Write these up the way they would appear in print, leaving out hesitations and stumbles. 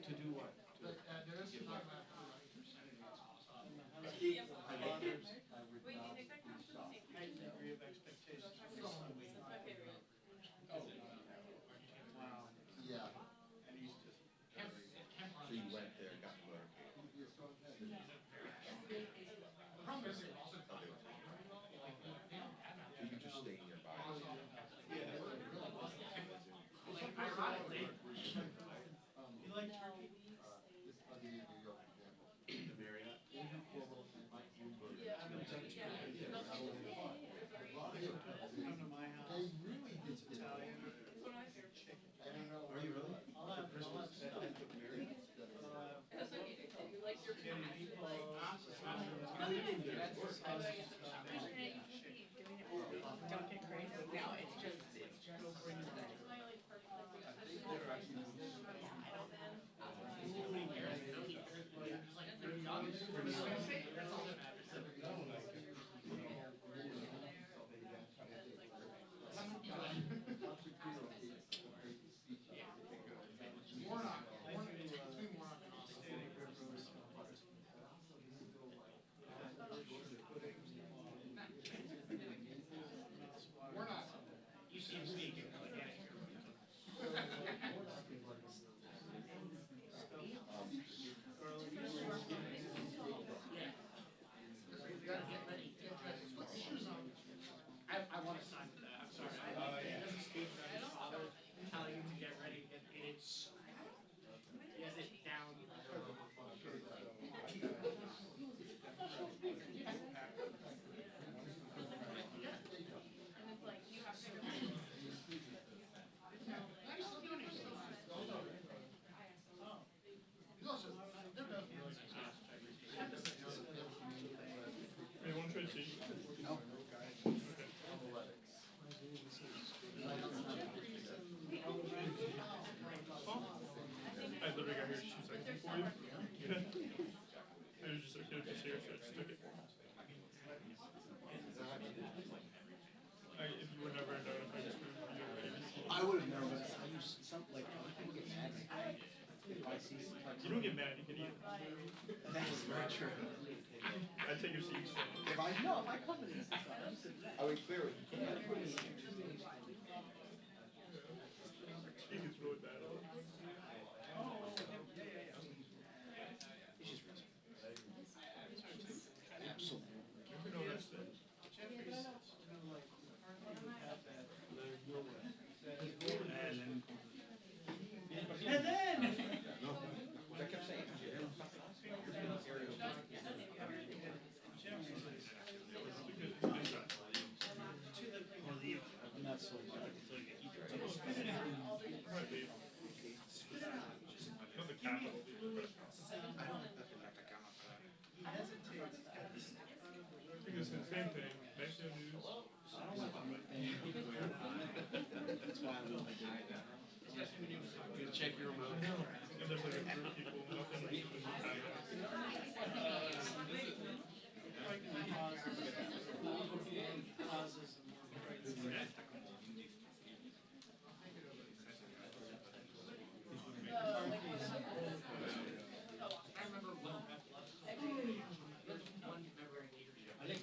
To do what? Heightened degree of expectation. Wow. Yeah. And he's just. So you went there, got the motorcade. So you just stay nearby. Ironically, you like turkey? The Marriott. Come to my house. It's Italian. Are you really? I'll have Christmas at the Marriott. Spaghetti meatballs. Don't get crazy. No, it's just Go bring it back. You seem speaking. I want to sign with that. I'm sorry. It doesn't speak for his father telling him to get ready. It's he has it down. You want to try to see? No. I literally got here 2 seconds before you. Okay. It was just okay, just here, so I just took it. If you would never know if I just moved you previously. I would have known, but I use something like people get mad if I see something. You don't get mad, you can eat. That's very true. I take your seats. If I come in this, I would clear it. It gets really bad. Absolutely. You know that's it. And then. I kept saying, not so Right, babe. Not the capital. I think it's the same thing. Mexico news. That's why I love it. You check your remote. And there's like a group of people, nothing like Causes and more pregnancy. I remember when Beth left. One member in leadership. I think.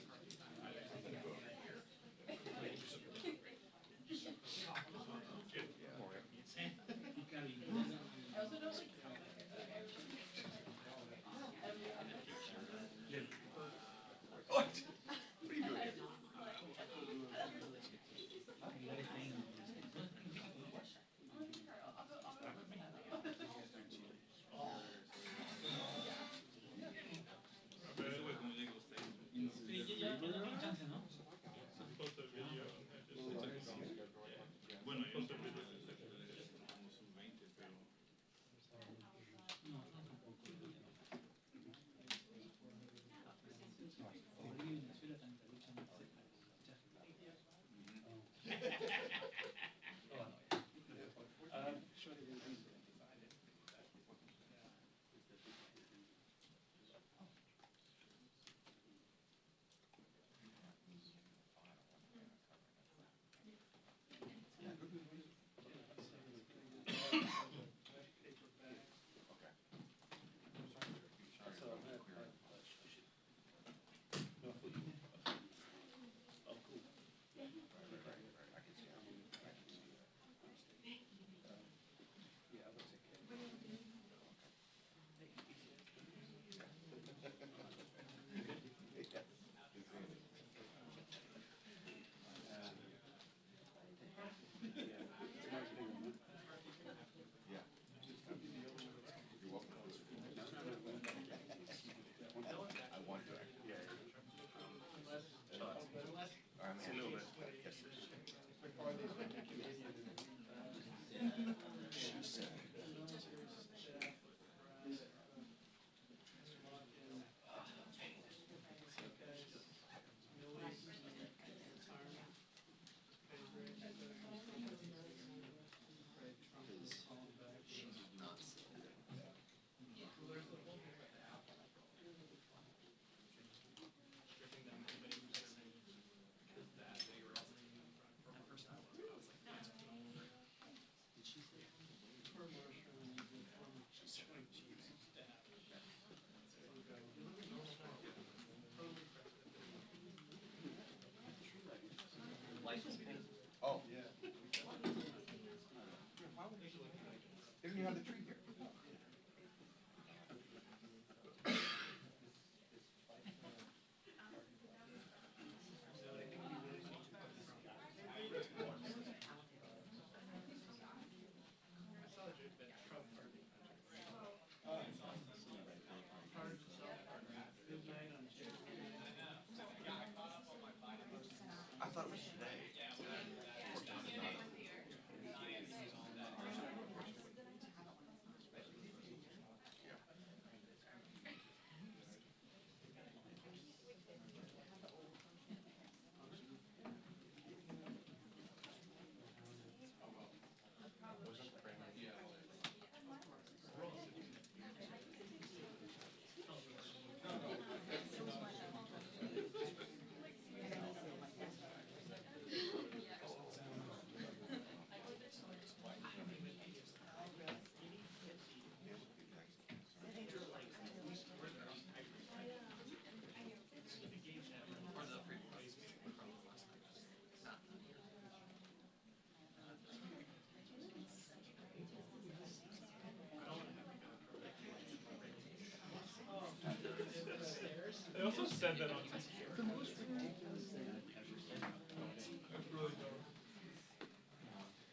also said that on It's the most ridiculous thing I've ever seen. That's really dumb.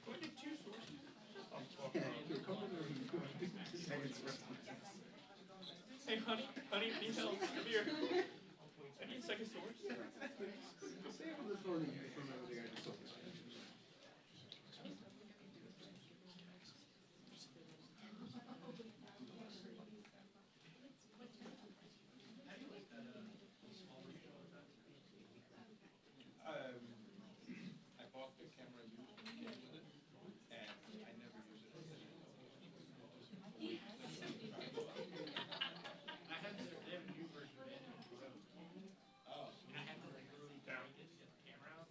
Can we get two sources? I'll talk Yeah, about you're coming to the second source. Hey, honey, details, come here. I need a second source. Say it on the phone and you from everything I just told you. I bought the camera used with it, and I never use it. I have this, they have a new version of it. Oh. And I had to like literally down it to get the camera out.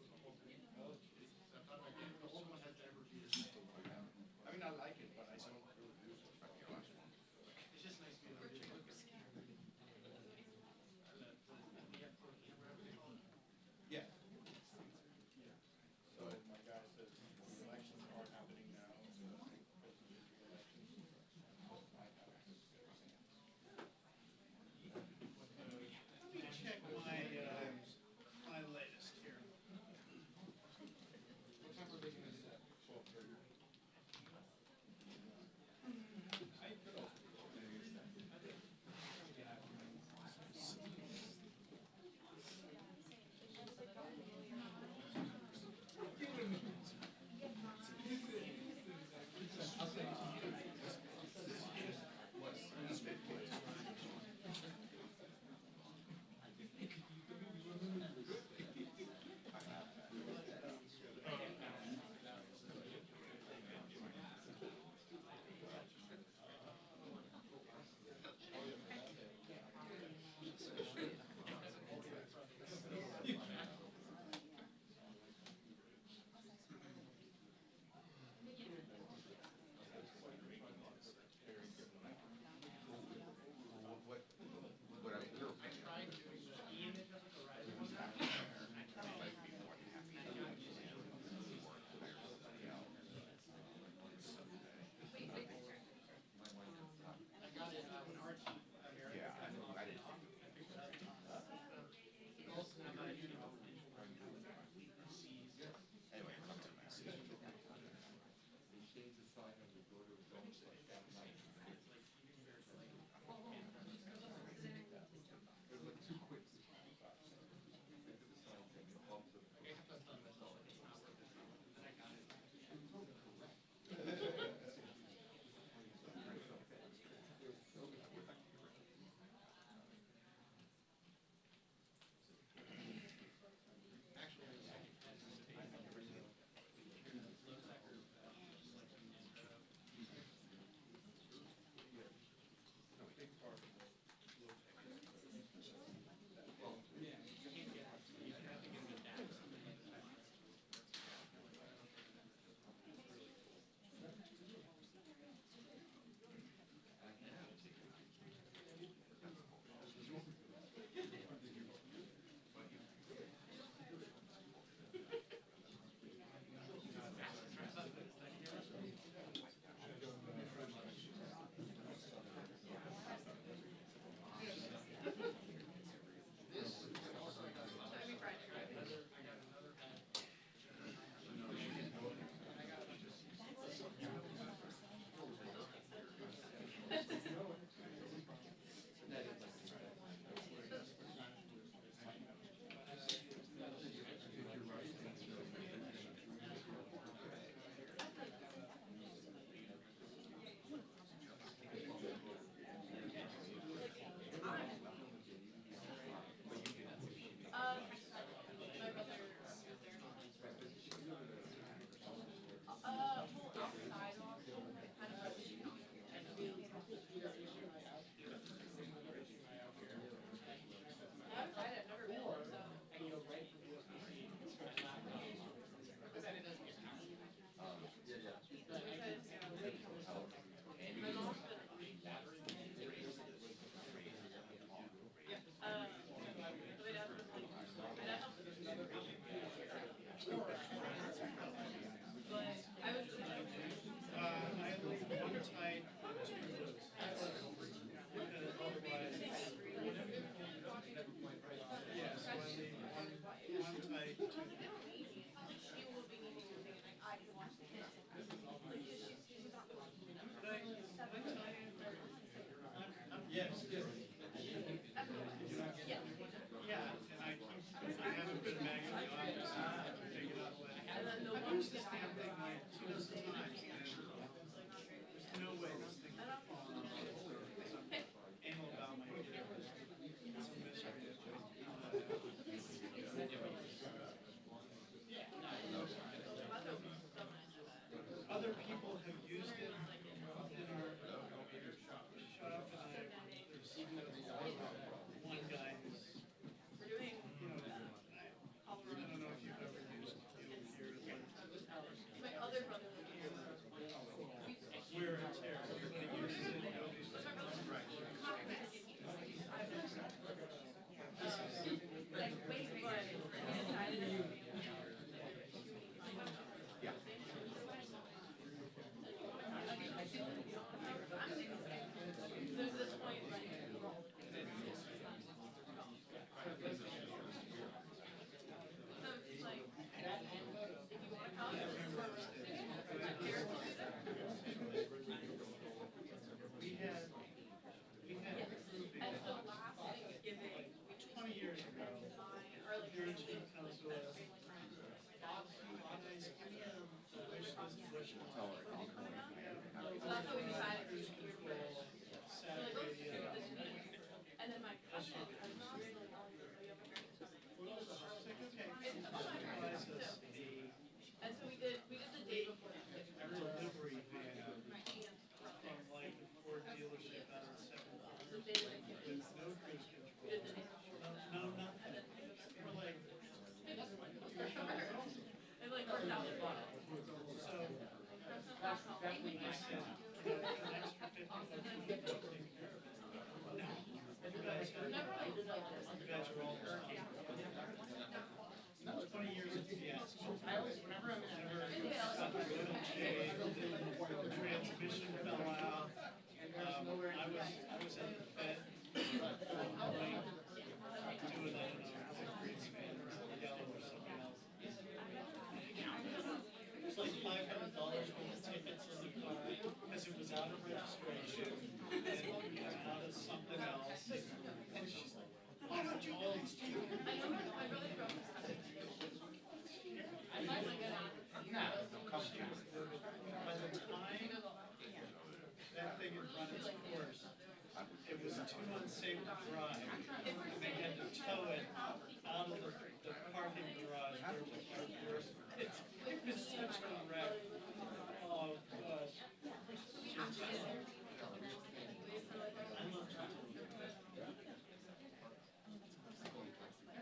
vision fell out. I was at the Fed, doing, I don't know, green spans, yellow or something else. It was like $500 worth of tickets in the car, because it was out of registration, and it was out of something else. And she's like, why don't you all these tickets? By the time that thing had run its course, it was too unsafe to drive, and they had to tow it out of the parking garage where the car was. It was such a wreck. Oh, gosh.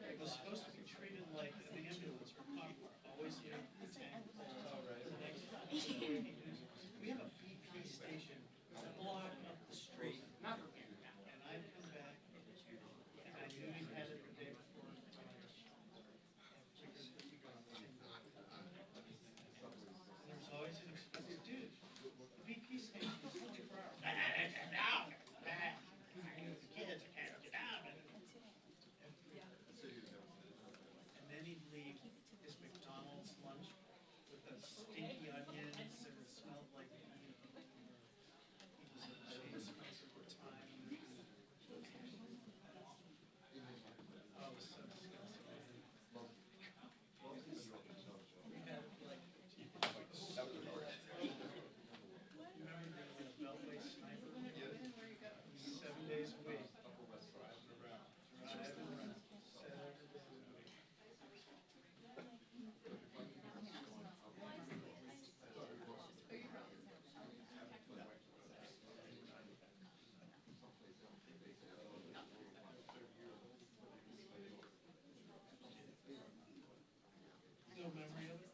It was supposed to be treated like an ambulance or cop car, always near the tank. We have a BP station a block up the street, and I come back, and I knew he had it the day before. There was always an excuse, dude, the BP station is 24 hours. Now, the kids can't get out. And then he'd leave his McDonald's lunch with the stinky onions, and it smelled like onion. He was a cheese slicer at the time. Oh, it was so disgusting. We had like, remember the Beltway sniper? 7 days a week. Driving around. 7 days a week. No memory of it?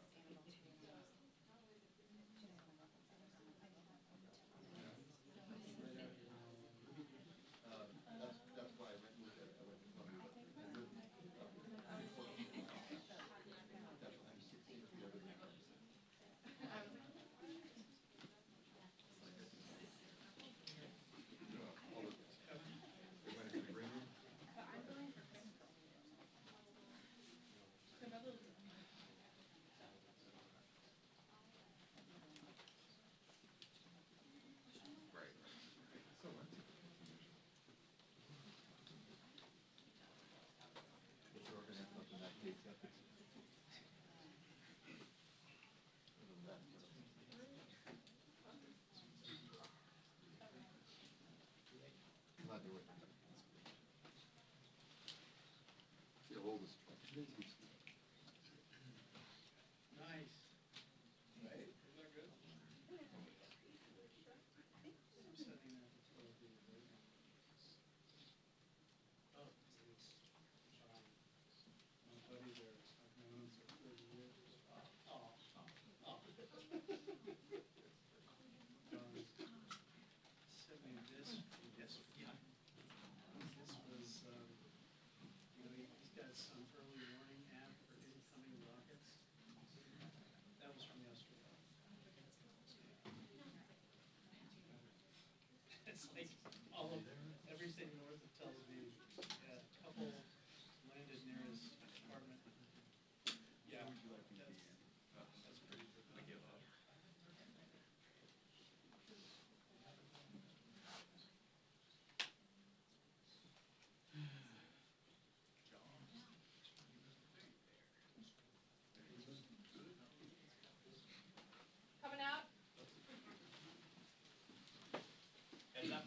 Nice. Right? Isn't that good? I'm setting that to 12 days later. Oh, it's, my buddy there, I've known him for 30 years. Oh. Sent me this, yes, yeah. This was, he's got some early warning app for incoming rockets. That was from yesterday. It's like everything north of Tel Aviv. A couple landed near his apartment. Yeah, that's pretty good. I give up. Coming out? Heads up.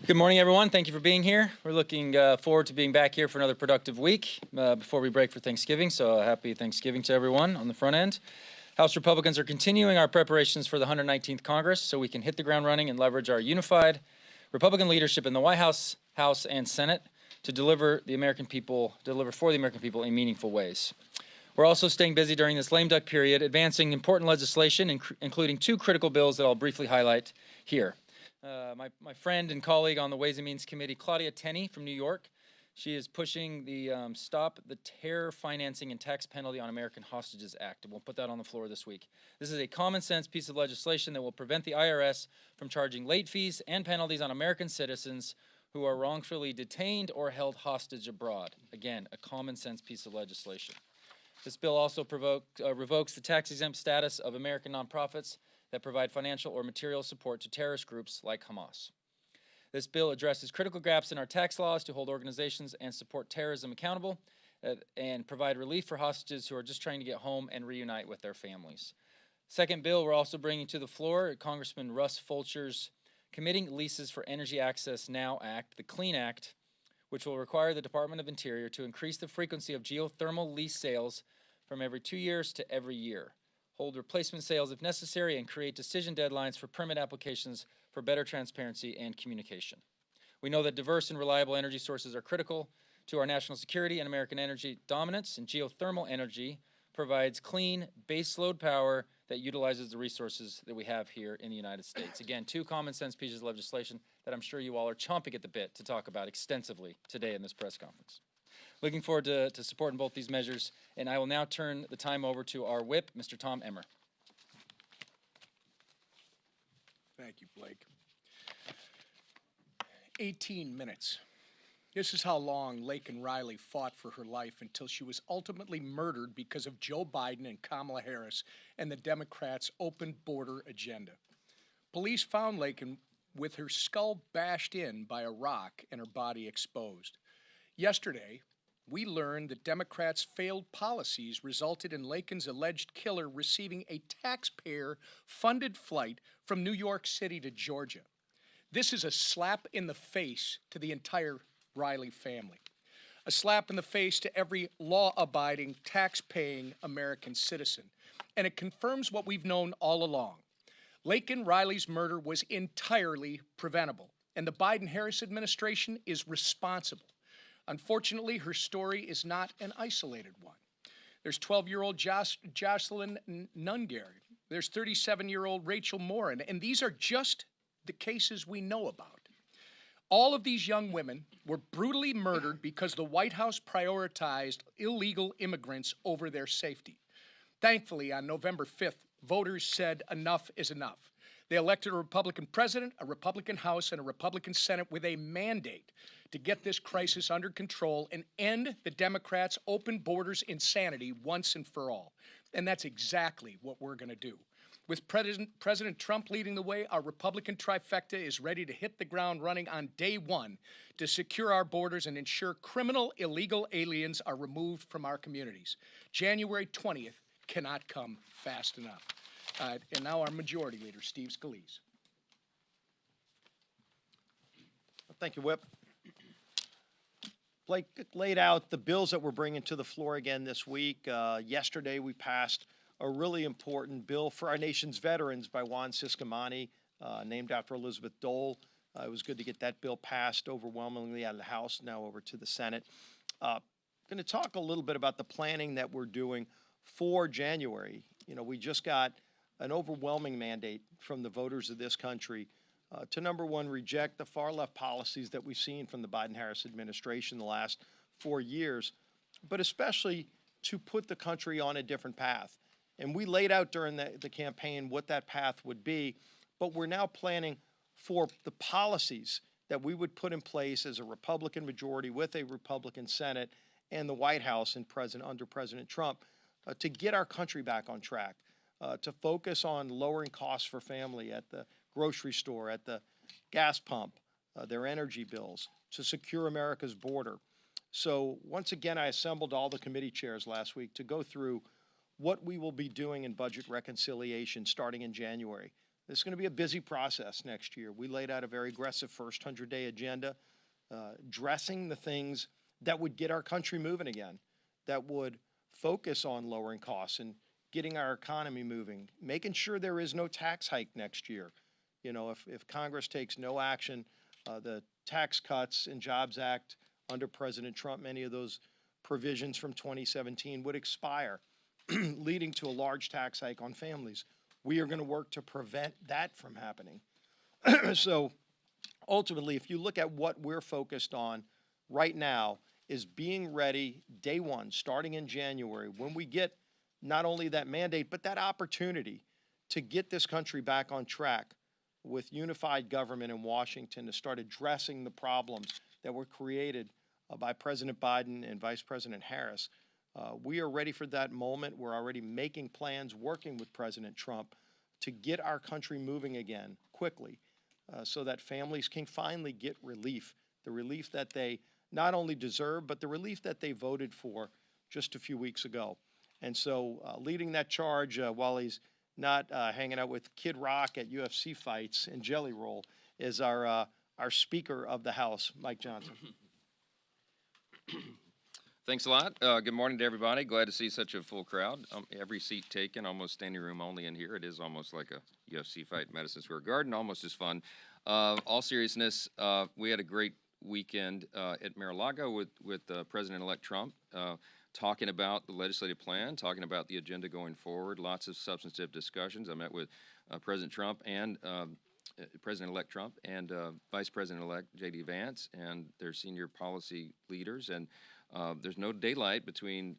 Good morning, everyone. Thank you for being here. We're looking forward to being back here for another productive week before we break for Thanksgiving. So happy Thanksgiving to everyone on the front end. House Republicans are continuing our preparations for the 119th Congress so we can hit the ground running and leverage our unified Republican leadership in the White House, House, and Senate to deliver for the American people in meaningful ways. We're also staying busy during this lame duck period, advancing important legislation, including 2 critical bills that I'll briefly highlight here. My friend and colleague on the Ways and Means Committee, Claudia Tenney from New York, she is pushing the Stop the Terror Financing and Tax Penalty on American Hostages Act, and we'll put that on the floor this week. This is a common sense piece of legislation that will prevent the IRS from charging late fees and penalties on American citizens who are wrongfully detained or held hostage abroad. Again, a common sense piece of legislation. This bill also revokes the tax-exempt status of American nonprofits that provide financial or material support to terrorist groups like Hamas. This bill addresses critical gaps in our tax laws to hold organizations and support terrorism accountable and provide relief for hostages who are just trying to get home and reunite with their families. Second bill we're also bringing to the floor, Congressman Russ Fulcher's Committing Leases for Energy Access Now Act, the CLEAN Act, which will require the Department of Interior to increase the frequency of geothermal lease sales from every 2 years to every year, hold replacement sales if necessary, and create decision deadlines for permit applications for better transparency and communication. We know that diverse and reliable energy sources are critical to our national security and American energy dominance, and geothermal energy provides clean baseload power that utilizes the resources that we have here in the United States. Again, 2 common sense pieces of legislation that I'm sure you all are chomping at the bit to talk about extensively today in this press conference. Looking forward to supporting both these measures, and I will now turn the time over to our whip, Mr. Tom Emmer. Thank you, Blake. 18 minutes. This is how long Laken Riley fought for her life until she was ultimately murdered because of Joe Biden and Kamala Harris and the Democrats' open border agenda. Police found Laken with her skull bashed in by a rock and her body exposed. Yesterday, we learned that Democrats' failed policies resulted in Laken's alleged killer receiving a taxpayer-funded flight from New York City to Georgia. This is a slap in the face to the entire Riley family. A slap in the face to every law-abiding, tax-paying American citizen. And it confirms what we've known all along. Laken Riley's murder was entirely preventable, and the Biden-Harris administration is responsible. Unfortunately, her story is not an isolated one. There's 12-year-old Jocelyn Nungary. There's 37-year-old Rachel Morin, and these are just the cases we know about. All of these young women were brutally murdered because the White House prioritized illegal immigrants over their safety. Thankfully, on November 5th, voters said enough is enough. They elected a Republican president, a Republican House, and a Republican Senate with a mandate to get this crisis under control and end the Democrats' open borders insanity once and for all. And that's exactly what we're going to do. With President Trump leading the way, our Republican trifecta is ready to hit the ground running on day one to secure our borders and ensure criminal illegal aliens are removed from our communities. January 20th cannot come fast enough. And now our Majority Leader, Steve Scalise. Thank you, Whip. Blake laid out the bills that we're bringing to the floor again this week. Yesterday, we passed a really important bill for our nation's veterans by Juan Ciscomani, named after Elizabeth Dole. It was good to get that bill passed overwhelmingly out of the House, now over to the Senate. Going to talk a little bit about the planning that we're doing for January. You know, we just got an overwhelming mandate from the voters of this country to, number one, reject the far-left policies that we've seen from the Biden-Harris administration the last 4 years, but especially to put the country on a different path. And we laid out during the campaign what that path would be, but we're now planning for the policies that we would put in place as a Republican majority with a Republican Senate and the White House and under President Trump to get our country back on track, to focus on lowering costs for family at the grocery store, at the gas pump, their energy bills, to secure America's border. So once again, I assembled all the committee chairs last week to go through what we will be doing in budget reconciliation starting in January. This is going to be a busy process next year. We laid out a very aggressive first 100-day agenda, addressing the things that would get our country moving again, that would focus on lowering costs and getting our economy moving, making sure there is no tax hike next year. You know, if Congress takes no action, the Tax Cuts and Jobs Act under President Trump, many of those provisions from 2017 would expire, leading to a large tax hike on families. We are going to work to prevent that from happening. So ultimately, if you look at what we're focused on right now, is being ready day one, starting in January, when we get not only that mandate, but that opportunity to get this country back on track with unified government in Washington to start addressing the problems that were created by President Biden and Vice President Harris. We are ready for that moment. We're already making plans, working with President Trump to get our country moving again quickly so that families can finally get relief, the relief that they not only deserve, but the relief that they voted for just a few weeks ago. And so leading that charge while he's not hanging out with Kid Rock at UFC fights and Jelly Roll is our Speaker of the House, Mike Johnson. Thanks a lot. Good morning to everybody. Glad to see such a full crowd. Every seat taken, almost standing room only in here. It is almost like a UFC fight in Madison Square Garden, almost as fun. All seriousness, we had a great weekend at Mar-a-Lago with President-elect Trump, talking about the legislative plan, talking about the agenda going forward, lots of substantive discussions. I met with President Trump and President-elect Trump and Vice President-elect J.D. Vance and their senior policy leaders, and there's no daylight between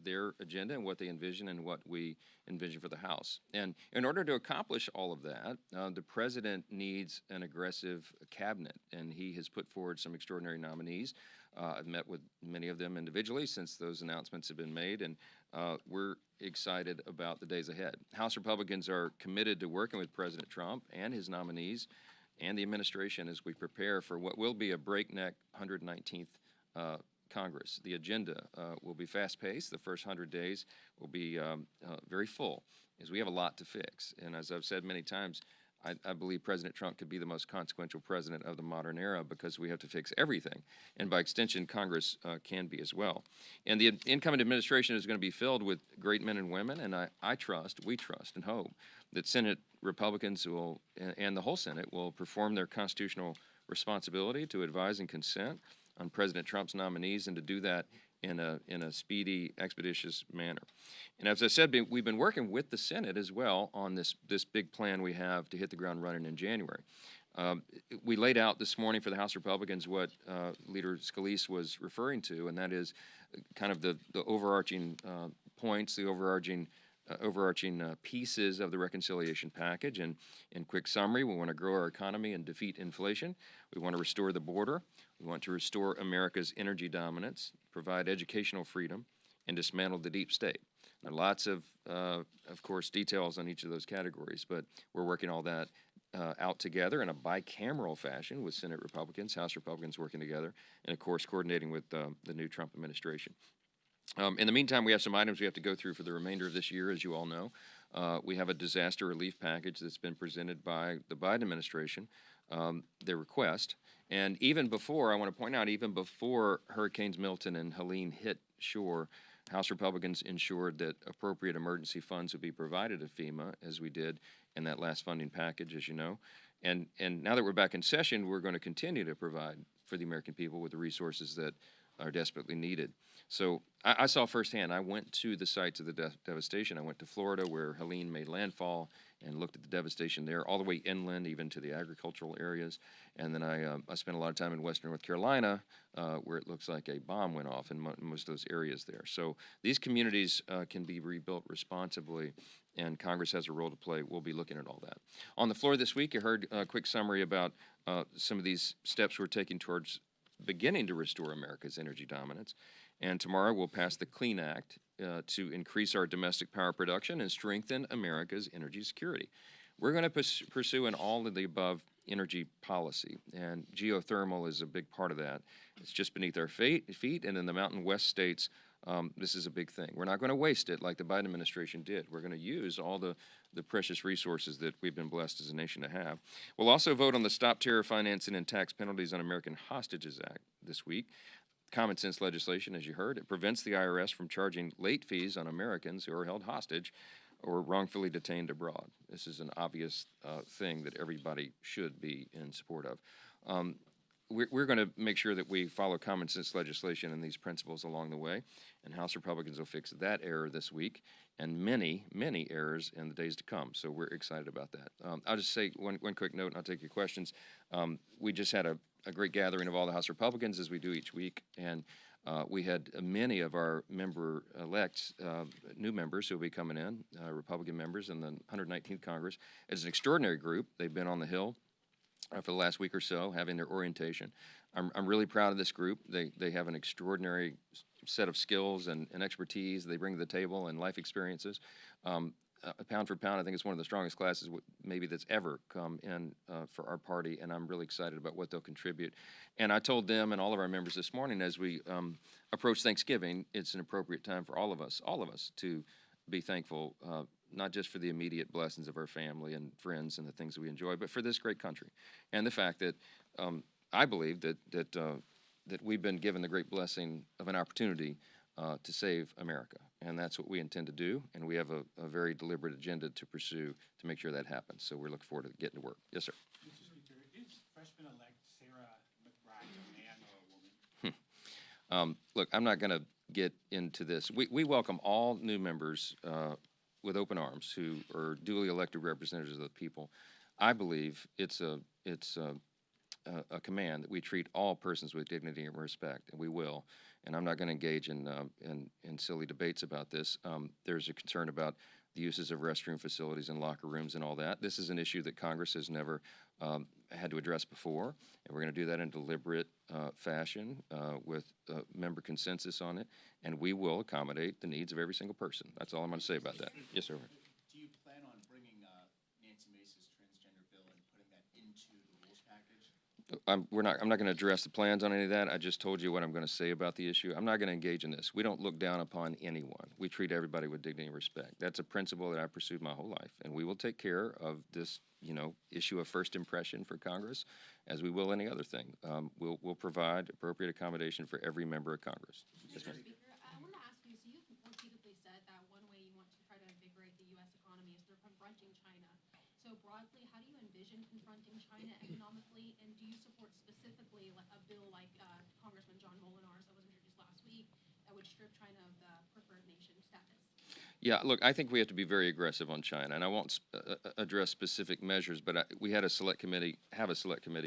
their agenda and what they envision and what we envision for the House. And in order to accomplish all of that, the president needs an aggressive cabinet, and he has put forward some extraordinary nominees. I've met with many of them individually since those announcements have been made, and we're excited about the days ahead. House Republicans are committed to working with President Trump and his nominees and the administration as we prepare for what will be a breakneck 119th Congress. The agenda will be fast-paced. The first 100 days will be very full, as we have a lot to fix. And as I've said many times, I believe President Trump could be the most consequential president of the modern era because we have to fix everything. And by extension, Congress can be as well. And the incoming administration is going to be filled with great men and women, and we trust and hope that Senate Republicans will, and the whole Senate, will perform their constitutional responsibility to advise and consent on President Trump's nominees, and to do that in a speedy, expeditious manner. And as I said, we've been working with the Senate as well on this big plan we have to hit the ground running in January. We laid out this morning for the House Republicans what Leader Scalise was referring to, and that is kind of the overarching points, the overarching pieces of the reconciliation package. And in quick summary, we want to grow our economy and defeat inflation. We want to restore the border. We want to restore America's energy dominance, provide educational freedom, and dismantle the deep state. Now, lots of course, details on each of those categories, but we're working all that out together in a bicameral fashion with Senate Republicans, House Republicans working together, and of course, coordinating with the new Trump administration. In the meantime, we have some items we have to go through for the remainder of this year, as you all know. We have a disaster relief package that's been presented by the Biden administration, their request. And even before, I want to point out, even before Hurricanes Milton and Helene hit shore, House Republicans ensured that appropriate emergency funds would be provided to FEMA, as we did in that last funding package, as you know. And now that we're back in session, we're going to continue to provide for the American people with the resources that are desperately needed. So I saw firsthand. I went to the sites of the devastation. I went to Florida, where Helene made landfall, and looked at the devastation there, all the way inland, even to the agricultural areas. And then I spent a lot of time in western North Carolina, where it looks like a bomb went off in most of those areas there. So these communities can be rebuilt responsibly, and Congress has a role to play. We'll be looking at all that. On the floor this week, you heard a quick summary about some of these steps we're taking towards beginning to restore America's energy dominance. And tomorrow we'll pass the Clean Act to increase our domestic power production and strengthen America's energy security. We're going to pursue an all-of-the-above energy policy, and geothermal is a big part of that. It's just beneath our feet, and in the Mountain West states, this is a big thing. We're not going to waste it like the Biden administration did. We're going to use all the precious resources that we've been blessed as a nation to have. We'll also vote on the Stop Terror Financing and Tax Penalties on American Hostages Act this week. Common sense legislation, as you heard. It prevents the IRS from charging late fees on Americans who are held hostage or wrongfully detained abroad. This is an obvious thing that everybody should be in support of. we're going to make sure that we follow common sense legislation and these principles along the way, and House Republicans will fix that error this week and many, many errors in the days to come. So we're excited about that. I'll just say one quick note, and I'll take your questions. We just had a great gathering of all the House Republicans, as we do each week, and we had many of our member-elects, new members who will be coming in, Republican members in the 119th Congress. It's an extraordinary group. They've been on the Hill for the last week or so, having their orientation. I'm really proud of this group. They have an extraordinary set of skills and expertise they bring to the table and life experiences. Pound for pound, I think it's one of the strongest classes maybe that's ever come in for our party, and I'm really excited about what they'll contribute. And I told them and all of our members this morning, as we approach Thanksgiving, it's an appropriate time for all of us to be thankful, not just for the immediate blessings of our family and friends and the things that we enjoy, but for this great country and the fact that I believe that we've been given the great blessing of an opportunity to save America, and that's what we intend to do, and we have a very deliberate agenda to pursue to make sure that happens. So we're looking forward to getting to work. Yes, sir. Mr. Speaker, is freshman-elect Sarah McBride a man or a woman? Look, I'm not going to get into this. We welcome all new members with open arms who are duly elected representatives of the people. I believe it's a command that we treat all persons with dignity and respect, and we will. And I'm not going to engage in silly debates about this. There's a concern about the uses of restroom facilities and locker rooms and all that. This is an issue that Congress has never had to address before, and we're going to do that in deliberate fashion with member consensus on it, and we will accommodate the needs of every single person. That's all I'm going to say about that. Yes, sir. Do you plan on bringing Nancy Mace's transgender bill and putting that into the rules package? I'm not going to address the plans on any of that. I just told you what I'm going to say about the issue. I'm not going to engage in this. We don't look down upon anyone. We treat everybody with dignity and respect. That's a principle that I've pursued my whole life, and we will take care of this, issue of first impression for Congress, as we will any other thing. We'll provide appropriate accommodation for every member of Congress. Yes, ma'am. Speaker, I want to ask you, so you've repeatedly said that one way you want to try to invigorate the U.S. economy is through confronting China. So broadly, how do you envision confronting China economically, and do you support specifically a bill like Congressman John Molinar's that was introduced last week that would strip China of the preferred nation status? Yeah, look, I think we have to be very aggressive on China, and I won't address specific measures, but we have a select committee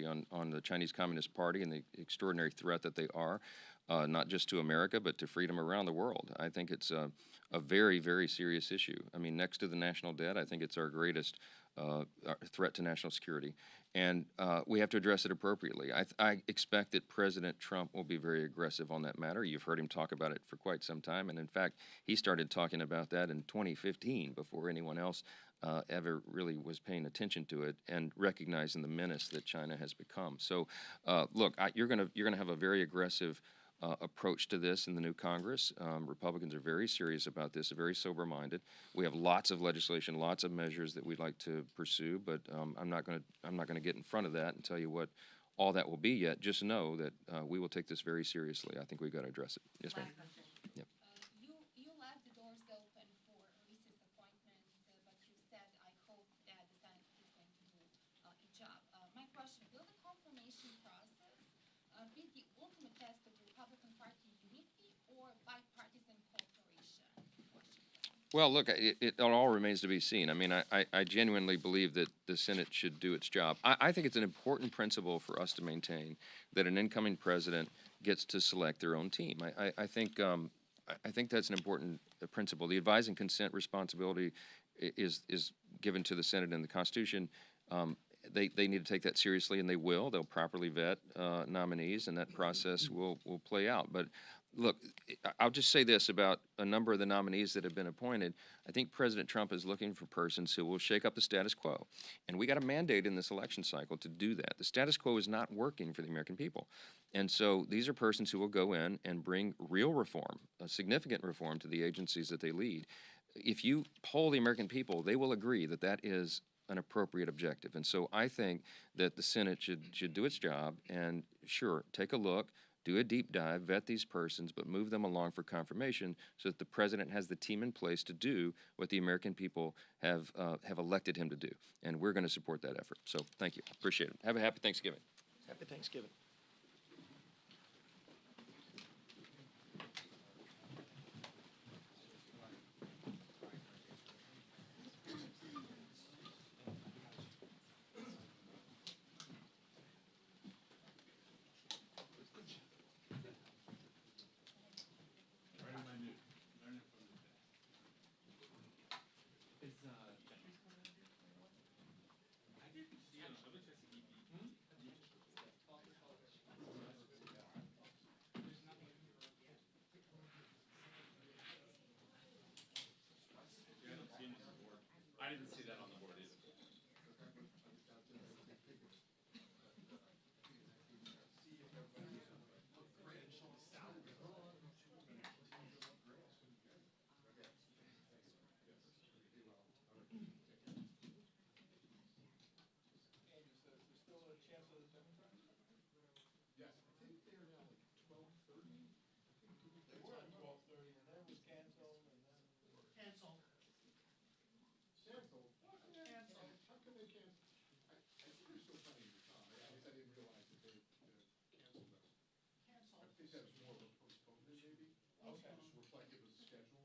on the Chinese Communist Party and the extraordinary threat that they are, not just to America, but to freedom around the world. I think it's a very, very serious issue. I mean, next to the national debt, I think it's our greatest threat to national security, and we have to address it appropriately. I expect that President Trump will be very aggressive on that matter. You've heard him talk about it for quite some time, and in fact, he started talking about that in 2015 before anyone else ever really was paying attention to it and recognizing the menace that China has become. So, look, you're gonna have a very aggressive approach to this in the new Congress. Republicans are very serious about this, very sober-minded. We have lots of legislation, lots of measures that we'd like to pursue, but I'm not going to get in front of that and tell you what all that will be yet. Just know that we will take this very seriously. I think we've got to address it. Yes, ma'am. Yep. You left the doors open for Lisa's appointment, but you said, I hope that the Senate is going to do a job. My question, will the confirmation process be the ultimate test of Republican Party unity or bipartisan cooperation? Well, look, it all remains to be seen. I mean, I genuinely believe that the Senate should do its job. I think it's an important principle for us to maintain that an incoming president gets to select their own team. I think that's an important principle. The advise and consent responsibility is given to the Senate in the Constitution. They need to take that seriously, and they will. They'll properly vet nominees, and that process will play out. But look, I'll just say this about a number of the nominees that have been appointed. I think President Trump is looking for persons who will shake up the status quo. And we got a mandate in this election cycle to do that. The status quo is not working for the American people. And so these are persons who will go in and bring real reform, a significant reform to the agencies that they lead. If you poll the American people, they will agree that that is an appropriate objective. And so I think that the Senate should do its job and, sure, take a look, do a deep dive, vet these persons, but move them along for confirmation so that the president has the team in place to do what the American people have elected him to do. And we're going to support that effort. So thank you. Appreciate it. Have a happy Thanksgiving. Happy Thanksgiving. that was more of a postponement maybe. Okay. Just reflective of the schedule.